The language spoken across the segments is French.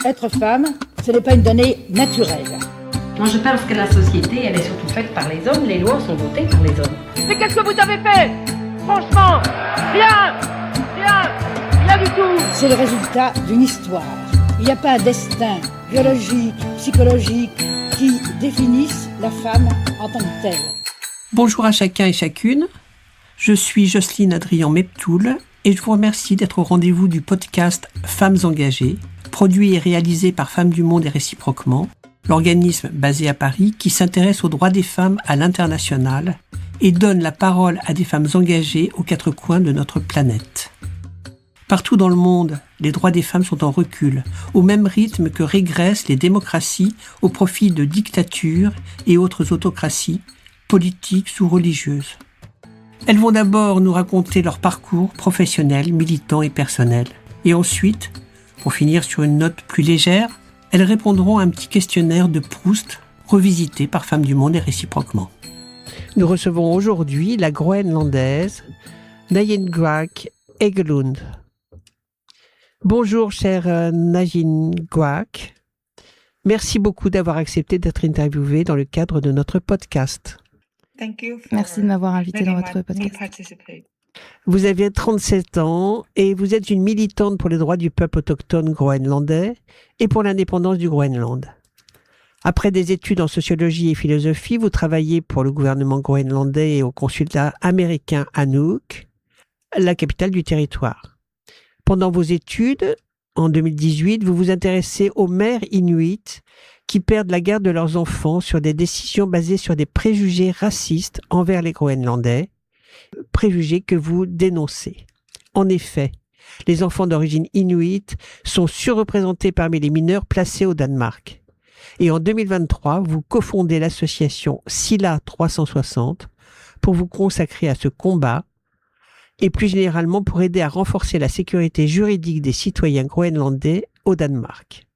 Être femme, ce n'est pas une donnée naturelle. Moi, je pense que la société, elle est surtout faite par les hommes. Les lois sont votées par les hommes. Mais qu'est-ce que vous avez fait? Franchement, rien, rien du tout. C'est le résultat d'une histoire. Il n'y a pas un destin biologique, psychologique qui définisse la femme en tant que telle. Bonjour à chacun et chacune. Je suis Jocelyne Adrian-Meptoul et je vous remercie d'être au rendez-vous du podcast Femmes engagées, produit et réalisé par Femmes du Monde et réciproquement, l'organisme basé à Paris qui s'intéresse aux droits des femmes à l'international et donne la parole à des femmes engagées aux quatre coins de notre planète. Partout dans le monde, les droits des femmes sont en recul, au même rythme que régressent les démocraties au profit de dictatures et autres autocraties, politiques ou religieuses. Elles vont d'abord nous raconter leur parcours professionnel, militant et personnel. Et ensuite, pour finir sur une note plus légère, elles répondront à un petit questionnaire de Proust, revisité par Femmes du Monde et réciproquement. Nous recevons aujourd'hui la Groenlandaise Nayingwaq Egelund. Bonjour chère Nayingwaq. Merci beaucoup d'avoir accepté d'être interviewée dans le cadre de notre podcast. Merci de m'avoir invité dans votre podcast. Vous avez 37 ans et vous êtes une militante pour les droits du peuple autochtone groenlandais et pour l'indépendance du Groenland. Après des études en sociologie et philosophie, vous travaillez pour le gouvernement groenlandais et au consulat américain à Nuuk, la capitale du territoire. Pendant vos études, en 2018, vous vous intéressez aux mères inuits qui perdent la garde de leurs enfants sur des décisions basées sur des préjugés racistes envers les Groenlandais, préjugés que vous dénoncez. En effet, les enfants d'origine inuite sont surreprésentés parmi les mineurs placés au Danemark. Et en 2023, vous cofondez l'association Sila 360 pour vous consacrer à ce combat et plus généralement pour aider à renforcer la sécurité juridique des citoyens groenlandais au Danemark.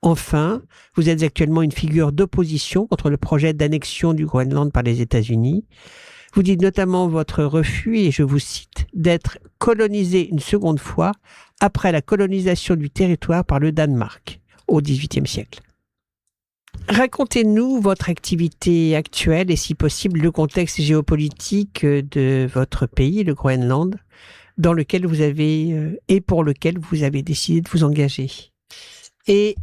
Enfin, vous êtes actuellement une figure d'opposition contre le projet d'annexion du Groenland par les États-Unis. Vous dites notamment votre refus, et je vous cite, d'être colonisé une seconde fois après la colonisation du territoire par le Danemark au XVIIIe siècle. Racontez-nous votre activité actuelle et si possible le contexte géopolitique de votre pays, le Groenland, dans lequel vous avez et pour lequel vous avez décidé de vous engager. Et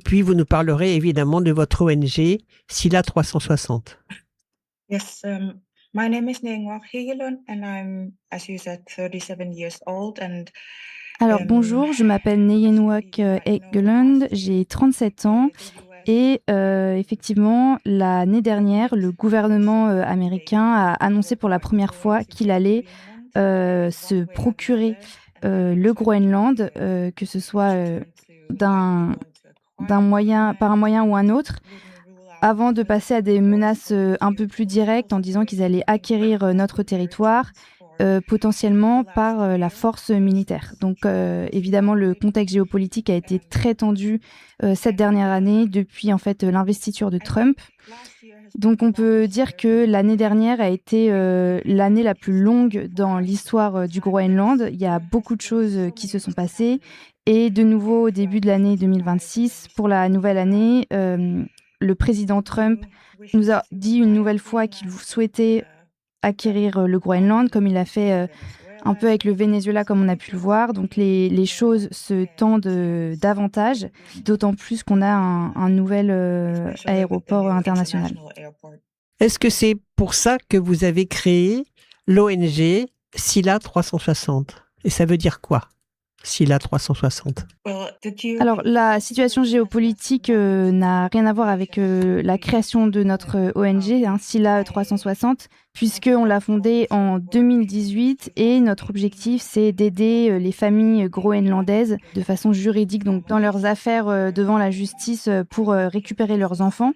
puis vous nous parlerez évidemment de votre ONG Sila 360. Yes, my name is Nayingwaq Egelund and I'm, as you said, 37 years old and Alors bonjour, je m'appelle Nayingwaq Egelund, j'ai 37 ans et effectivement l'année dernière, le gouvernement américain a annoncé pour la première fois qu'il allait se procurer le Groenland, que ce soit par un moyen ou un autre, avant de passer à des menaces un peu plus directes en disant qu'ils allaient acquérir notre territoire, potentiellement par la force militaire. Donc évidemment, le contexte géopolitique a été très tendu cette dernière année depuis en fait l'investiture de Trump. Donc on peut dire que l'année dernière a été l'année la plus longue dans l'histoire du Groenland. Il y a beaucoup de choses qui se sont passées. Et de nouveau, au début de l'année 2026, pour la nouvelle année, le président Trump nous a dit une nouvelle fois qu'il souhaitait acquérir le Groenland, comme il a fait un peu avec le Venezuela, comme on a pu le voir. Donc les choses se tendent davantage, d'autant plus qu'on a un nouvel aéroport international. Est-ce que c'est pour ça que vous avez créé l'ONG Sila 360 ? Et ça veut dire quoi ? Sila 360. Alors, la situation géopolitique n'a rien à voir avec la création de notre ONG, Sila 360, puisqu'on l'a fondée en 2018 et notre objectif, c'est d'aider les familles groenlandaises de façon juridique, donc dans leurs affaires devant la justice pour récupérer leurs enfants.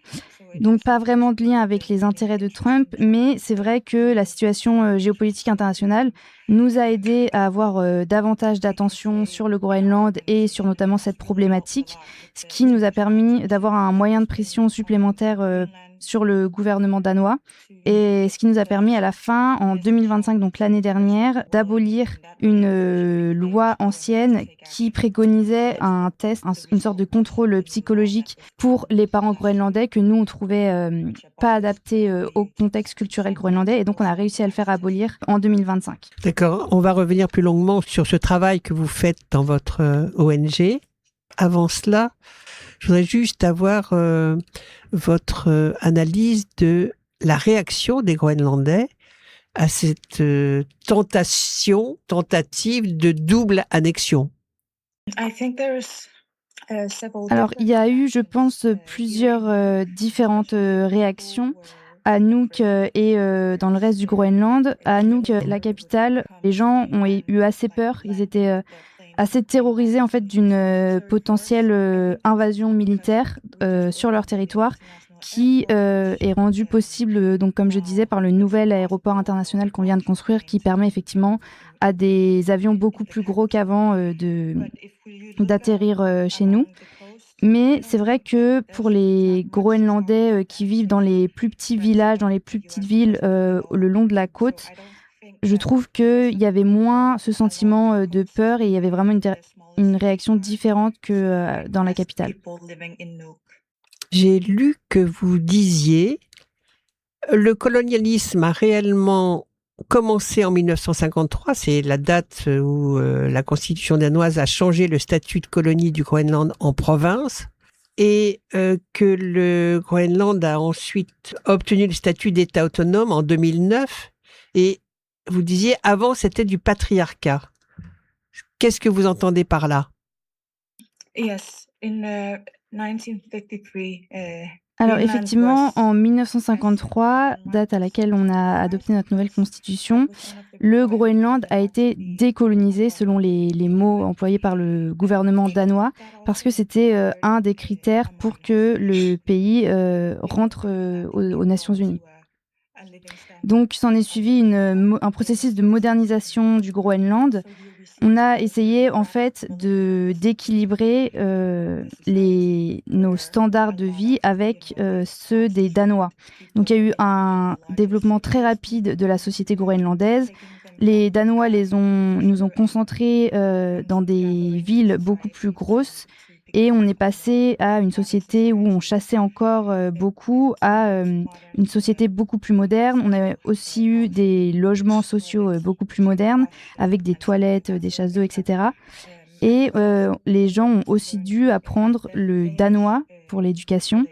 Donc pas vraiment de lien avec les intérêts de Trump, mais c'est vrai que la situation géopolitique internationale nous a aidé à avoir davantage d'attention sur le Groenland et sur notamment cette problématique, ce qui nous a permis d'avoir un moyen de pression supplémentaire sur le gouvernement danois, et ce qui nous a permis à la fin, en 2025, donc l'année dernière, d'abolir une loi ancienne qui préconisait un test, une sorte de contrôle psychologique pour les parents groenlandais que nous, on trouvait pas adapté au contexte culturel groenlandais, et donc on a réussi à le faire abolir en 2025. D'accord, on va revenir plus longuement sur ce travail que vous faites dans votre ONG. Avant cela, je voudrais juste avoir votre analyse de la réaction des Groenlandais à cette tentative de double annexion. Alors, il y a eu, je pense, plusieurs différentes réactions. À Nuuk et dans le reste du Groenland. À Nuuk, la capitale, les gens ont eu assez peur. Ils étaient assez terrorisés en fait d'une potentielle invasion militaire sur leur territoire, qui est rendue possible, donc comme je disais, par le nouvel aéroport international qu'on vient de construire, qui permet effectivement à des avions beaucoup plus gros qu'avant d'atterrir chez nous. Mais c'est vrai que pour les Groenlandais qui vivent dans les plus petits villages, dans les plus petites villes le long de la côte, je trouve qu'il y avait moins ce sentiment de peur, et il y avait vraiment une réaction différente que dans la capitale. J'ai lu que vous disiez le colonialisme a réellement commencé en 1953, c'est la date où la constitution danoise a changé le statut de colonie du Groenland en province, et que le Groenland a ensuite obtenu le statut d'État autonome en 2009. Et vous disiez, avant, c'était du patriarcat. Qu'est-ce que vous entendez par là? Yes, in 1953. Alors effectivement, en 1953, date à laquelle on a adopté notre nouvelle constitution, le Groenland a été décolonisé selon les mots employés par le gouvernement danois, parce que c'était un des critères pour que le pays rentre aux Nations Unies. Donc s'en est suivi un processus de modernisation du Groenland. On a essayé en fait d'équilibrer nos standards de vie avec ceux des Danois. Donc il y a eu un développement très rapide de la société groenlandaise. Les Danois nous ont concentrés dans des villes beaucoup plus grosses, et on est passé à une société où on chassait encore beaucoup, à une société beaucoup plus moderne. On a aussi eu des logements sociaux beaucoup plus modernes, avec des toilettes, des chasses d'eau, etc. Et les gens ont aussi dû apprendre le danois pour l'éducation.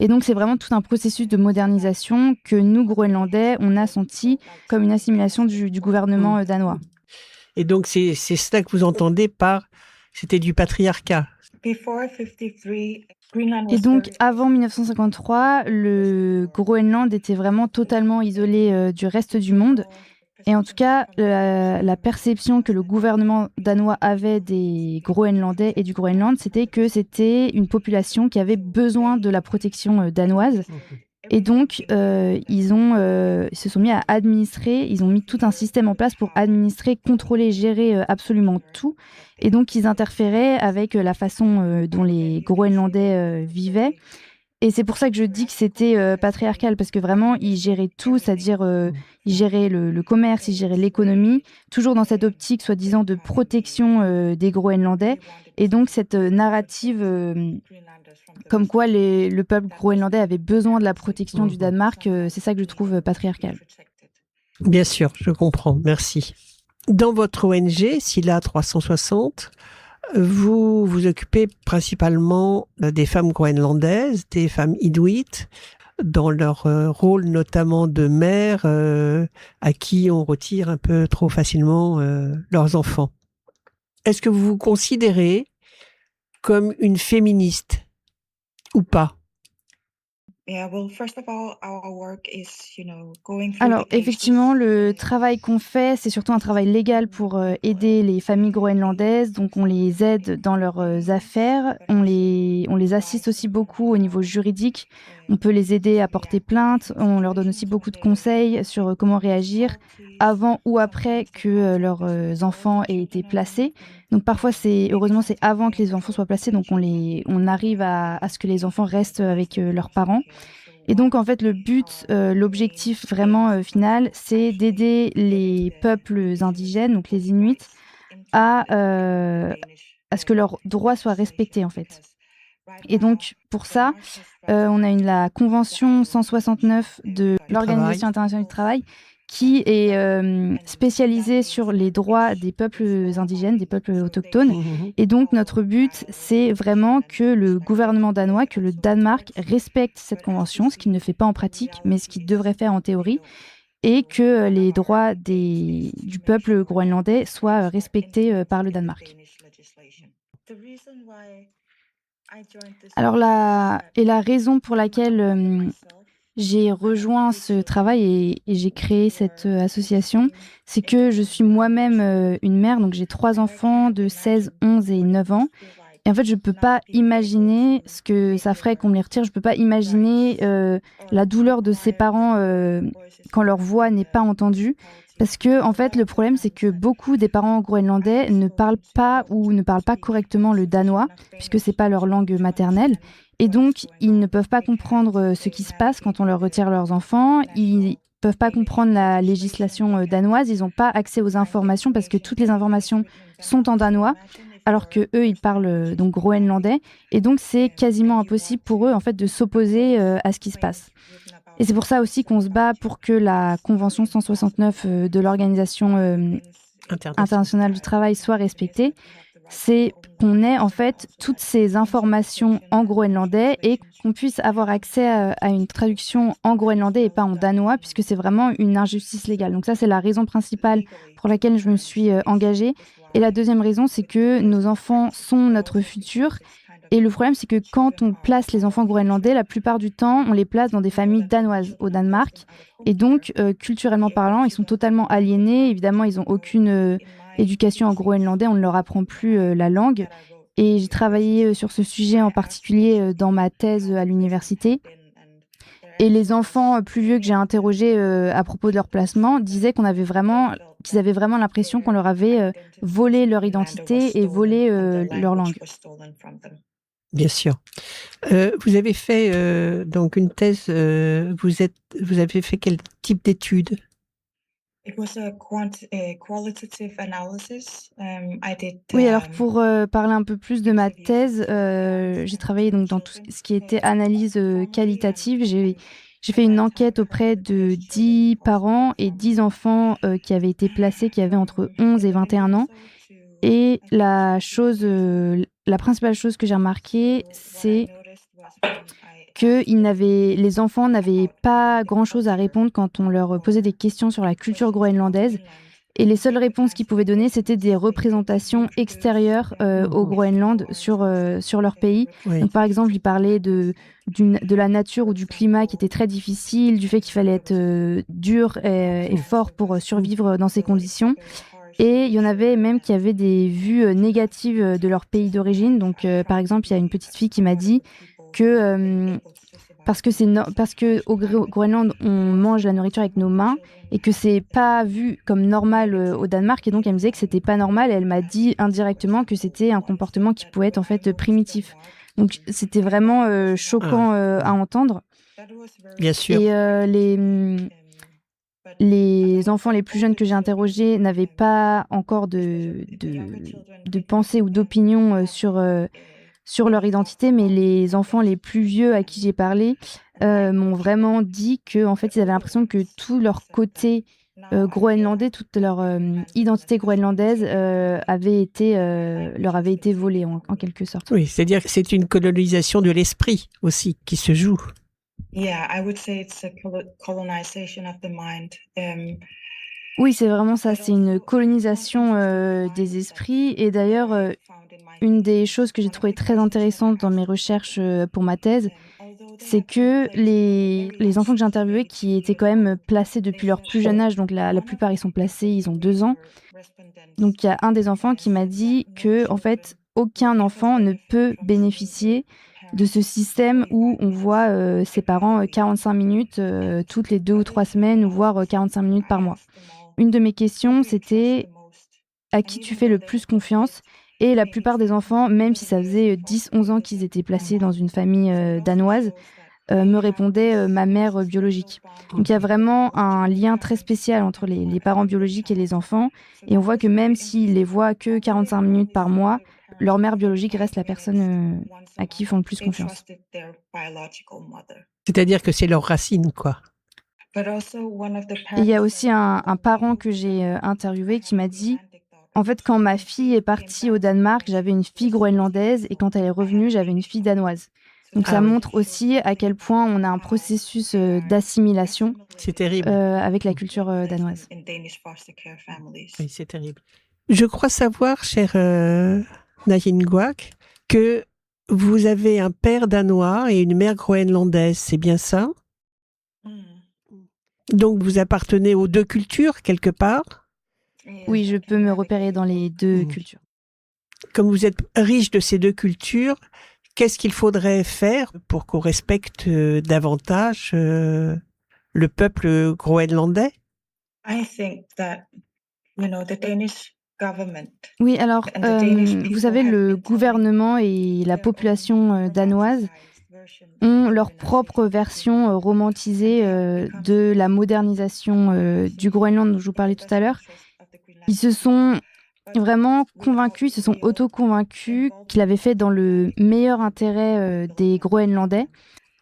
Et donc c'est vraiment tout un processus de modernisation que nous, Groenlandais, on a senti comme une assimilation du gouvernement danois. Et donc c'est cela que vous entendez par « c'était du patriarcat ». Et donc, avant 1953, le Groenland était vraiment totalement isolé du reste du monde. Et en tout cas, la perception que le gouvernement danois avait des Groenlandais et du Groenland, c'était que c'était une population qui avait besoin de la protection danoise. Et donc, ils se sont mis à administrer, ils ont mis tout un système en place pour administrer, contrôler, gérer absolument tout. Et donc, ils interféraient avec la façon dont les Groenlandais vivaient. Et c'est pour ça que je dis que c'était patriarcal, parce que vraiment, ils géraient tout, c'est-à-dire ils géraient le commerce, ils géraient l'économie, toujours dans cette optique, soi-disant, de protection des Groenlandais. Et donc, cette narrative comme quoi le peuple groenlandais avait besoin de la protection du Danemark, c'est ça que je trouve patriarcal. Bien sûr, je comprends, merci. Dans votre ONG, SILA 360, vous vous occupez principalement des femmes groenlandaises, des femmes inuits, dans leur rôle notamment de mères à qui on retire un peu trop facilement leurs enfants. Est-ce que vous vous considérez comme une féministe ou pas? Alors, effectivement, le travail qu'on fait, c'est surtout un travail légal pour aider les familles groenlandaises. Donc, on les aide dans leurs affaires. On les assiste aussi beaucoup au niveau juridique. On peut les aider à porter plainte. On leur donne aussi beaucoup de conseils sur comment réagir avant ou après que leurs enfants aient été placés. Donc, parfois, heureusement, c'est avant que les enfants soient placés. Donc, on arrive à ce que les enfants restent avec leurs parents. Et donc, en fait, le but, l'objectif vraiment final, c'est d'aider les peuples indigènes, donc les Inuits, à, à ce que leurs droits soient respectés, en fait. Et donc, pour ça, on a la Convention 169 de l'Organisation internationale du travail qui est spécialisée sur les droits des peuples indigènes, des peuples autochtones. Et donc, notre but, c'est vraiment que le gouvernement danois, que le Danemark respecte cette convention, ce qu'il ne fait pas en pratique, mais ce qu'il devrait faire en théorie, et que les droits du peuple groenlandais soient respectés par le Danemark. Alors, la raison pour laquelle j'ai rejoint ce travail et j'ai créé cette association, c'est que je suis moi-même une mère, donc j'ai 3 enfants de 16, 11 et 9 ans. Et en fait, je ne peux pas imaginer ce que ça ferait qu'on me les retire. Je ne peux pas imaginer la douleur de ces parents quand leur voix n'est pas entendue. Parce que, en fait, le problème, c'est que beaucoup des parents groenlandais ne parlent pas ou ne parlent pas correctement le danois, puisque ce n'est pas leur langue maternelle. Et donc, ils ne peuvent pas comprendre ce qui se passe quand on leur retire leurs enfants. Ils ne peuvent pas comprendre la législation danoise. Ils n'ont pas accès aux informations parce que toutes les informations sont en danois, alors que eux, ils parlent donc groenlandais. Et donc, c'est quasiment impossible pour eux, en fait, de s'opposer à ce qui se passe. Et c'est pour ça aussi qu'on se bat pour que la Convention 169 de l'Organisation internationale du travail soit respectée. C'est qu'on ait en fait toutes ces informations en groenlandais et qu'on puisse avoir accès à une traduction en groenlandais et pas en danois, puisque c'est vraiment une injustice légale. Donc ça, c'est la raison principale pour laquelle je me suis engagée. Et la deuxième raison, c'est que nos enfants sont notre futur. Et le problème, c'est que quand on place les enfants groenlandais, la plupart du temps, on les place dans des familles danoises au Danemark. Et donc, culturellement parlant, ils sont totalement aliénés. Évidemment, ils n'ont aucune éducation en groenlandais, on ne leur apprend plus la langue. Et j'ai travaillé sur ce sujet en particulier dans ma thèse à l'université. Et les enfants plus vieux que j'ai interrogés à propos de leur placement disaient qu'ils avaient vraiment l'impression qu'on leur avait volé leur identité et volé leur langue. Bien sûr. Vous avez fait donc une thèse, vous avez fait quel type d'études? Oui, alors pour parler un peu plus de ma thèse, j'ai travaillé donc dans tout ce qui était analyse qualitative. J'ai fait une enquête auprès de 10 parents et 10 enfants qui avaient été placés, qui avaient entre 11 et 21 ans. Et la principale chose que j'ai remarquée, c'est que les enfants n'avaient pas grand-chose à répondre quand on leur posait des questions sur la culture groenlandaise. Et les seules réponses qu'ils pouvaient donner, c'était des représentations extérieures au Groenland sur leur pays. Oui. Donc, par exemple, ils parlaient de la nature ou du climat qui était très difficile, du fait qu'il fallait être dur et fort pour survivre dans ces conditions. Et il y en avait même qui avaient des vues négatives de leur pays d'origine. Donc, par exemple, il y a une petite fille qui m'a dit que parce que au Groenland, on mange la nourriture avec nos mains et que c'est pas vu comme normal au Danemark. Et donc, elle me disait que c'était pas normal. Et elle m'a dit indirectement que c'était un comportement qui pouvait être en fait primitif. Donc, c'était vraiment choquant à entendre. Bien sûr. Et les enfants les plus jeunes que j'ai interrogés n'avaient pas encore de pensée ou d'opinion sur leur identité, mais les enfants les plus vieux à qui j'ai parlé m'ont vraiment dit que en fait, ils avaient l'impression que tout leur côté groenlandais, toute leur identité groenlandaise leur avait été volée en quelque sorte. Oui, c'est-à-dire que c'est une colonisation de l'esprit aussi qui se joue. Yeah, I would say it's a colonization of the mind. Oui, c'est vraiment ça, c'est une colonisation des esprits. Et d'ailleurs, une des choses que j'ai trouvées très intéressantes dans mes recherches pour ma thèse, c'est que les enfants que j'ai interviewés qui étaient quand même placés depuis leur plus jeune âge, donc la plupart ils sont placés, ils ont 2 ans. Donc il y a un des enfants qui m'a dit que en fait aucun enfant ne peut bénéficier de ce système où on voit ses parents 45 minutes toutes les 2 ou 3 semaines, ou voire 45 minutes par mois. Une de mes questions, c'était à qui tu fais le plus confiance? Et la plupart des enfants, même si ça faisait 10-11 ans qu'ils étaient placés dans une famille danoise, me répondait ma mère biologique. Donc il y a vraiment un lien très spécial entre les parents biologiques et les enfants. Et on voit que même s'ils les voient que 45 minutes par mois, leur mère biologique reste la personne à qui ils font le plus confiance. C'est-à-dire que c'est leur racine, quoi. Et il y a aussi un parent que j'ai interviewé qui m'a dit, en fait, quand ma fille est partie au Danemark, j'avais une fille groenlandaise et quand elle est revenue, j'avais une fille danoise. Donc ça montre aussi à quel point on a un processus d'assimilation C'est terrible. avec la culture danoise. Oui, c'est terrible. Je crois savoir, cher Nayen Nguak, que vous avez un père danois et une mère groenlandaise, c'est bien ça? Donc vous appartenez aux deux cultures, quelque part? Oui, je peux me repérer dans les deux cultures. Comme vous êtes riche de ces deux cultures, qu'est-ce qu'il faudrait faire pour qu'on respecte davantage le peuple groenlandais? Oui, alors, vous savez, le gouvernement et la population danoise ont leur propre version romantisée de la modernisation du Groenland dont je vous parlais tout à l'heure. Ils se sont vraiment convaincus, ils se sont auto-convaincus qu'il avait fait dans le meilleur intérêt des Groenlandais,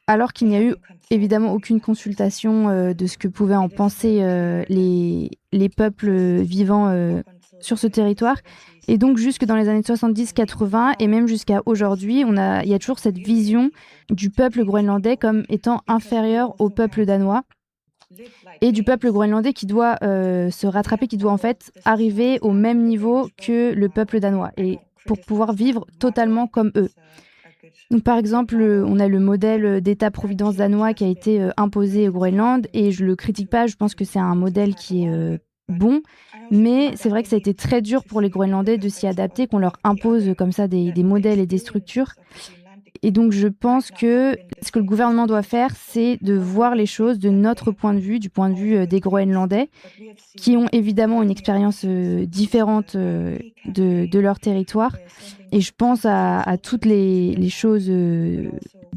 alors qu'il n'y a eu évidemment aucune consultation de ce que pouvaient en penser les peuples vivant sur ce territoire. Et donc jusque dans les années 70-80 et même jusqu'à aujourd'hui, il y a toujours cette vision du peuple groenlandais comme étant inférieur au peuple danois et du peuple groenlandais qui doit se rattraper, qui doit en fait arriver au même niveau que le peuple danois et pour pouvoir vivre totalement comme eux. Donc, par exemple, on a le modèle d'État-providence danois qui a été imposé au Groenland et je ne le critique pas, je pense que c'est un modèle qui est bon, mais c'est vrai que ça a été très dur pour les Groenlandais de s'y adapter, qu'on leur impose comme ça des modèles et des structures. Et donc, je pense que ce que le gouvernement doit faire, c'est de voir les choses de notre point de vue, du point de vue des Groenlandais, qui ont évidemment une expérience différente de leur territoire. Et je pense à toutes les choses de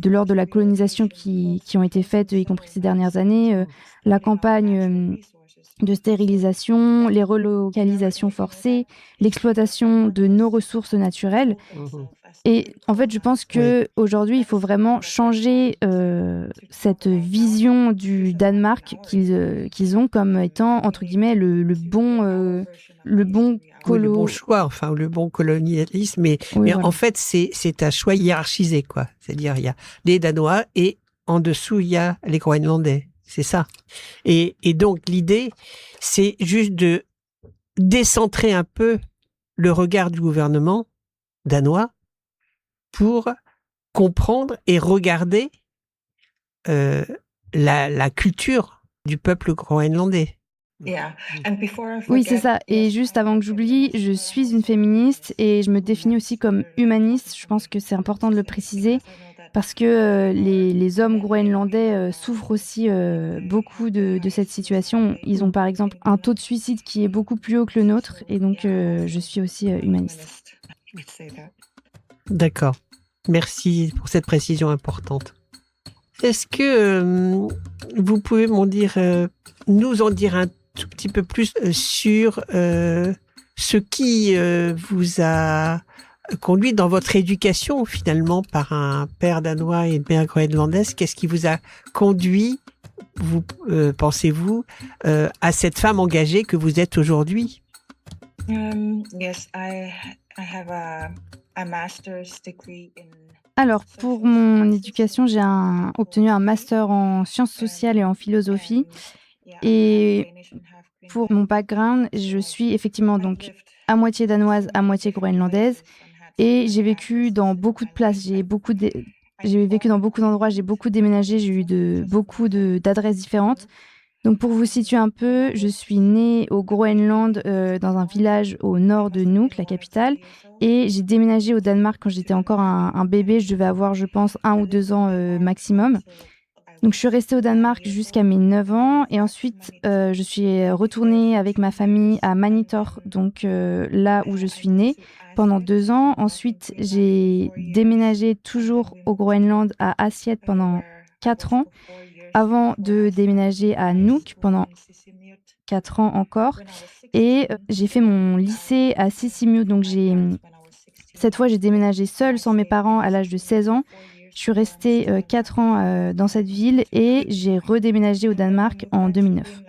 l'ordre de la colonisation qui ont été faites, y compris ces dernières années, la campagne de stérilisation, les relocalisations forcées, l'exploitation de nos ressources naturelles. Et en fait, je pense qu'aujourd'hui, il faut vraiment changer cette vision du Danemark qu'ils ont comme étant, entre guillemets, le bon le bon choix, enfin, le bon colonialisme. Mais voilà. En fait, c'est un choix hiérarchisé, quoi. C'est-à-dire, il y a les Danois et en dessous, il y a les Groenlandais. C'est ça. Et donc, l'idée, c'est juste de décentrer un peu le regard du gouvernement danois pour comprendre et regarder la culture du peuple groenlandais. Oui, c'est ça. Et juste avant que j'oublie, je suis une féministe et je me définis aussi comme humaniste. Je pense que c'est important de le préciser parce que les hommes groenlandais souffrent aussi beaucoup de cette situation. Ils ont par exemple un taux de suicide qui est beaucoup plus haut que le nôtre et donc je suis aussi humaniste. D'accord. Merci pour cette précision importante. Est-ce que vous pouvez nous en dire un tout petit peu plus sur ce qui vous a conduit dans votre éducation finalement par un père danois et une mère groenlandaise? Qu'est-ce qui vous a conduit, pensez-vous, à cette femme engagée que vous êtes aujourd'hui? Yes, I have a master's degree in... Alors, pour mon éducation, j'ai obtenu un master en sciences sociales et en philosophie. Et pour mon background, je suis effectivement donc à moitié danoise, à moitié groenlandaise. Et j'ai vécu dans beaucoup de places, j'ai vécu dans beaucoup d'endroits, j'ai beaucoup déménagé, j'ai eu beaucoup d'adresses différentes. Donc pour vous situer un peu, je suis née au Groenland, dans un village au nord de Nuuk, la capitale, et j'ai déménagé au Danemark quand j'étais encore un bébé, je devais avoir, je pense, 1 ou 2 ans maximum. Donc je suis restée au Danemark jusqu'à mes 9 ans, et ensuite je suis retournée avec ma famille à Manitor, donc là où je suis née, pendant 2 ans. Ensuite, j'ai déménagé toujours au Groenland, à Aasiat, pendant 4 ans avant de déménager à Nuuk pendant 4 ans encore. Et j'ai fait mon lycée à Sisimiut. Donc cette fois, j'ai déménagé seule sans mes parents à l'âge de 16 ans. Je suis restée 4 ans dans cette ville et j'ai redéménagé au Danemark en 2009.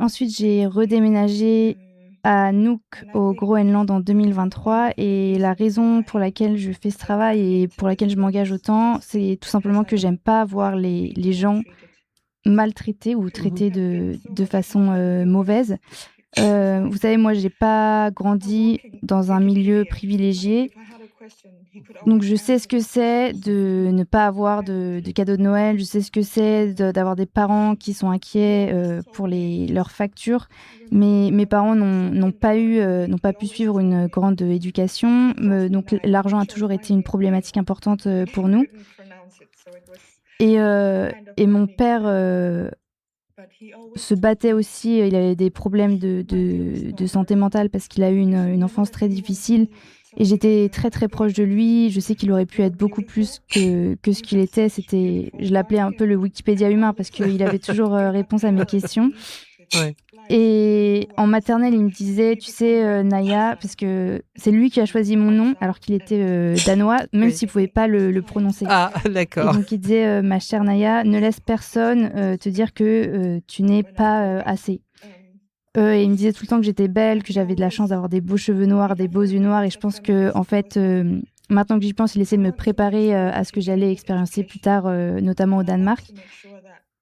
Ensuite, j'ai redéménagé à Nuuk au Groenland en 2023 et la raison pour laquelle je fais ce travail et pour laquelle je m'engage autant, c'est tout simplement que j'aime pas voir les gens maltraités ou traités de façon mauvaise. Vous savez, moi, j'ai pas grandi dans un milieu privilégié, donc je sais ce que c'est de ne pas avoir de cadeaux de Noël, je sais ce que c'est d'avoir des parents qui sont inquiets pour leurs factures. Mais mes parents n'ont pas pu suivre une grande éducation, donc l'argent a toujours été une problématique importante pour nous. Et mon père se battait aussi, il avait des problèmes de santé mentale parce qu'il a eu une enfance très difficile. Et j'étais très très proche de lui. Je sais qu'il aurait pu être beaucoup plus que ce qu'il était. Je l'appelais un peu le Wikipédia humain parce qu'il avait toujours réponse à mes questions. Ouais. Et en maternelle, il me disait, tu sais, Naya, parce que c'est lui qui a choisi mon nom alors qu'il était danois, même s'il ne pouvait pas le prononcer. Ah, d'accord. Et donc il disait, ma chère Naya, ne laisse personne te dire que tu n'es pas assez. Et il me disait tout le temps que j'étais belle, que j'avais de la chance d'avoir des beaux cheveux noirs, des beaux yeux noirs. Et je pense que, en fait, maintenant que j'y pense, il essaie de me préparer à ce que j'allais expériencer plus tard, notamment au Danemark.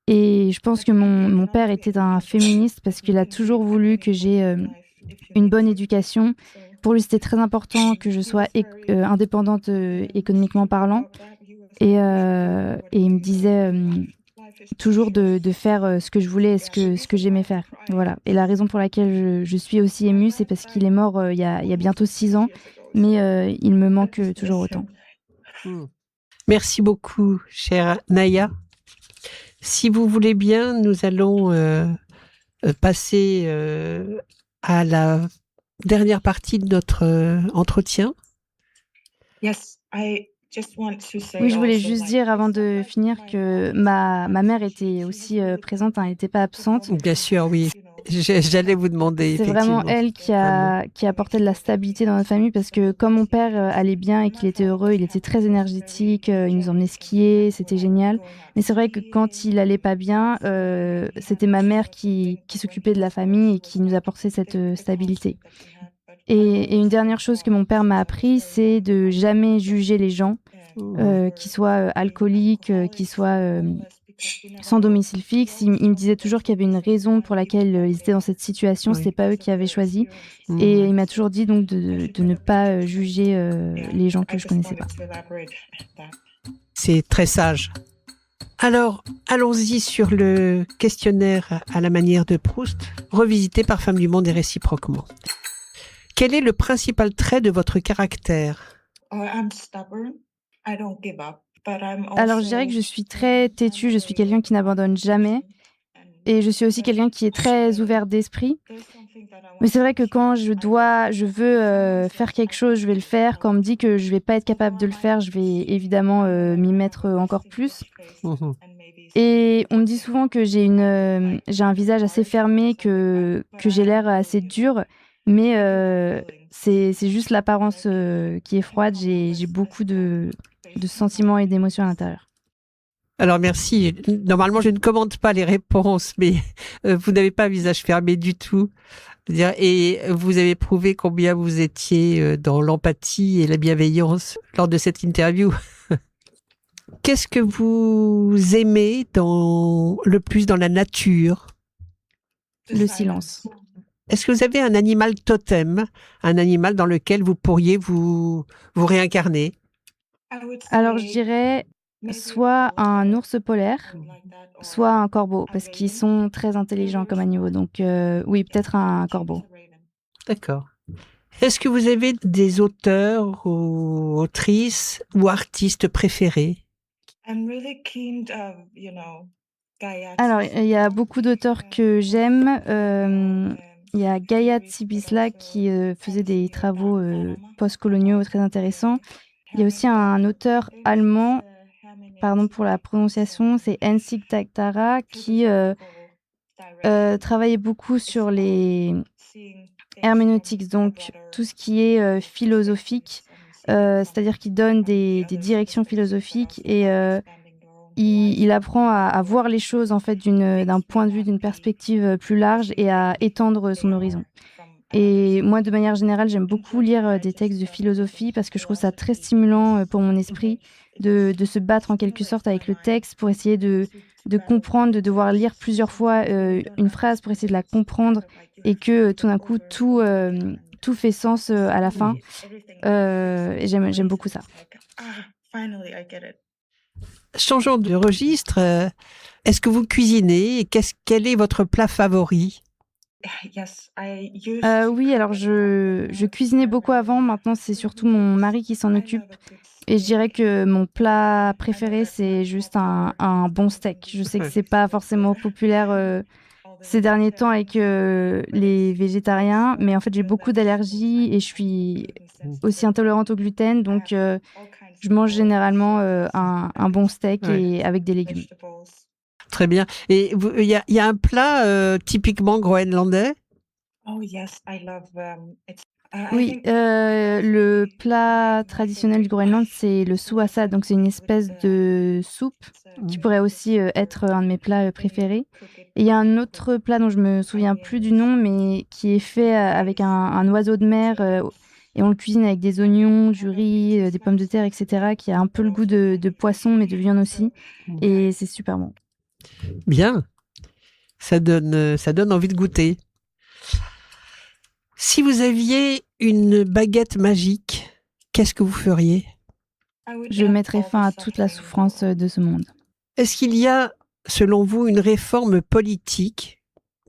Et je pense que mon père était un féministe parce qu'il a toujours voulu que j'ai une bonne éducation. Pour lui, c'était très important que je sois indépendante économiquement parlant. Et il me disait toujours de faire ce que je voulais et ce que j'aimais faire. Voilà. Et la raison pour laquelle je suis aussi émue, c'est parce qu'il est mort il y a bientôt 6 ans, mais il me manque toujours autant. Merci beaucoup, chère Naya. Si vous voulez bien, nous allons passer à la dernière partie de notre entretien. Oui, je voulais juste dire avant de finir que ma mère était aussi présente, elle n'était pas absente. Bien sûr, oui. J'allais vous demander, c'est effectivement. vraiment elle qui a apporté de la stabilité dans notre famille parce que comme mon père allait bien et qu'il était heureux, il était très énergétique, il nous emmenait skier, c'était génial. Mais c'est vrai que quand il allait pas bien, c'était ma mère qui s'occupait de la famille et qui nous apportait cette stabilité. Et une dernière chose que mon père m'a appris, c'est de jamais juger les gens, qui soient alcooliques, qui soient sans domicile fixe. Il me disait toujours qu'il y avait une raison pour laquelle ils étaient dans cette situation, c'est pas eux qui avaient choisi. Et il m'a toujours dit donc de ne pas juger les gens que je connaissais pas. C'est très sage. Alors, allons-y sur le questionnaire à la manière de Proust, revisité par Femmes du Monde et réciproquement. Quel est le principal trait de votre caractère ? Alors, je dirais que je suis très têtue, je suis quelqu'un qui n'abandonne jamais. Et je suis aussi quelqu'un qui est très ouvert d'esprit. Mais c'est vrai que quand je veux faire quelque chose, je vais le faire. Quand on me dit que je vais pas être capable de le faire, je vais évidemment m'y mettre encore plus. Et on me dit souvent que j'ai un visage assez fermé, que j'ai l'air assez dur. Mais c'est juste l'apparence qui est froide. J'ai beaucoup de sentiments et d'émotions à l'intérieur. Alors merci. Normalement, je ne commente pas les réponses, mais vous n'avez pas un visage fermé du tout. Et vous avez prouvé combien vous étiez dans l'empathie et la bienveillance lors de cette interview. Qu'est-ce que vous aimez le plus dans la nature ? Le silence. Est-ce que vous avez un animal totem, un animal dans lequel vous pourriez vous réincarner ? Alors, je dirais soit un ours polaire, soit un corbeau, parce qu'ils sont très intelligents comme animaux. Donc, oui, peut-être un corbeau. D'accord. Est-ce que vous avez des auteurs ou autrices ou artistes préférés ? Alors, il y a beaucoup d'auteurs que j'aime. Il y a Gaia Tsibisla qui faisait des travaux post-coloniaux très intéressants. Il y a aussi un auteur allemand pardon pour la prononciation, c'est Ensik Taktara qui travaillait beaucoup sur les herméneutiques, donc tout ce qui est philosophique, c'est-à-dire qu'il donne des directions philosophiques et il apprend à voir les choses en fait d'un point de vue, d'une perspective plus large et à étendre son horizon. Et moi, de manière générale, j'aime beaucoup lire des textes de philosophie parce que je trouve ça très stimulant pour mon esprit de se battre en quelque sorte avec le texte pour essayer de comprendre, de devoir lire plusieurs fois une phrase pour essayer de la comprendre et que tout d'un coup, tout fait sens à la fin. Et j'aime beaucoup ça. Changeons de registre. Est-ce que vous cuisinez et quel est votre plat favori? Oui, alors je cuisinais beaucoup avant. Maintenant, c'est surtout mon mari qui s'en occupe. Et je dirais que mon plat préféré, c'est juste un bon steak. Je sais que c'est pas forcément populaire ces derniers temps avec les végétariens, mais en fait, j'ai beaucoup d'allergies et je suis aussi intolérante au gluten, donc je mange généralement un bon steak et avec des légumes. Très bien. Et il y a un plat typiquement groenlandais? Oui, le plat traditionnel du Groenland, c'est le suasad, donc c'est une espèce de soupe qui pourrait aussi être un de mes plats préférés. Et il y a un autre plat dont je me souviens plus du nom, mais qui est fait avec un oiseau de mer et on le cuisine avec des oignons, du riz, des pommes de terre, etc., qui a un peu le goût de poisson, mais de viande aussi. Et c'est super bon. Bien, ça donne envie de goûter. Si vous aviez une baguette magique, qu'est-ce que vous feriez? Je mettrais fin à toute la souffrance de ce monde. Est-ce qu'il y a, selon vous, une réforme politique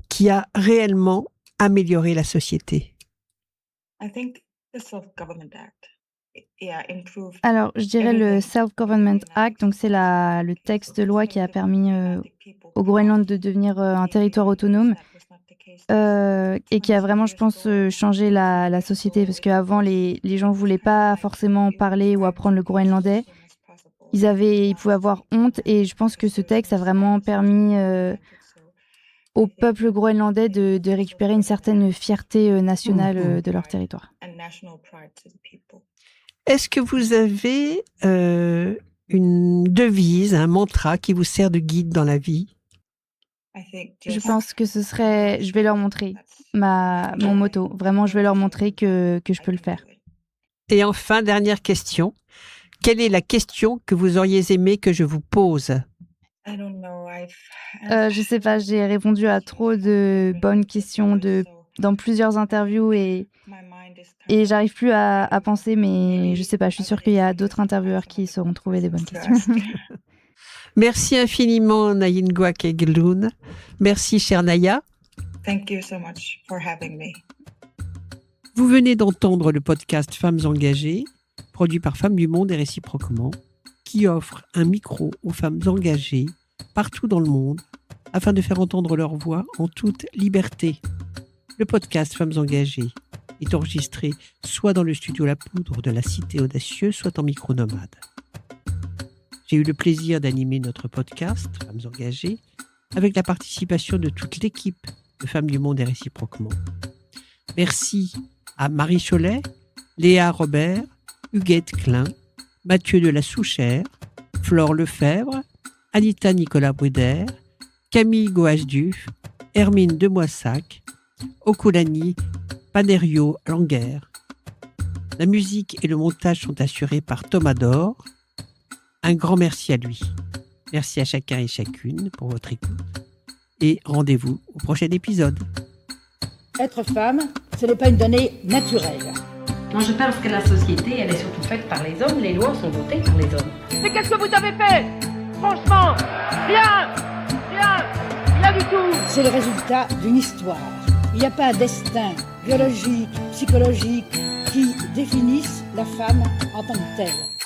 qui a réellement amélioré la société? Alors, je dirais le Self-Government Act, donc c'est le texte de loi qui a permis au Groenland de devenir un territoire autonome et qui a vraiment, je pense, changé la société parce qu'avant, les gens ne voulaient pas forcément parler ou apprendre le groenlandais. Ils pouvaient avoir honte et je pense que ce texte a vraiment permis au peuple groenlandais de récupérer une certaine fierté nationale de leur territoire. Est-ce que vous avez une devise, un mantra qui vous sert de guide dans la vie? Je pense que ce serait, je vais leur montrer mon motto. Vraiment, je vais leur montrer que je peux le faire. Et enfin, dernière question. Quelle est la question que vous auriez aimé que je vous pose? Je sais pas, j'ai répondu à trop de bonnes questions dans plusieurs interviews et j'arrive plus à penser, mais je sais pas, je suis sûre qu'il y a d'autres intervieweurs qui sauront trouver des bonnes questions. Merci infiniment, Nayinguak Egelund. Merci, chère Naya. Thank you so much for having me. Vous venez d'entendre le podcast Femmes engagées, produit par Femmes du Monde et réciproquement, qui offre un micro aux femmes engagées partout dans le monde afin de faire entendre leur voix en toute liberté. Le podcast Femmes engagées est enregistré soit dans le studio La Poudre de la Cité Audacieuse, soit en micro-nomade. J'ai eu le plaisir d'animer notre podcast Femmes engagées avec la participation de toute l'équipe de Femmes du Monde et réciproquement. Merci à Marie Cholet, Léa Robert, Huguette Klein, Mathieu de la Souchère, Flore Lefebvre, Anita Nicolas Bruder, Camille Goasduf, Hermine de Moissac, Okulani Panerio Langer. La musique et le montage sont assurés par Thomas Dor. Un grand merci à lui. Merci à chacun et chacune pour votre écoute. Et rendez-vous au prochain épisode. Être femme, ce n'est pas une donnée naturelle. Non, je pense que la société, elle est surtout faite par les hommes. Les lois sont votées par les hommes. Mais qu'est-ce que vous avez fait? Franchement, rien du tout. C'est le résultat d'une histoire. Il n'y a pas un destin biologique, psychologique qui définisse la femme en tant que telle.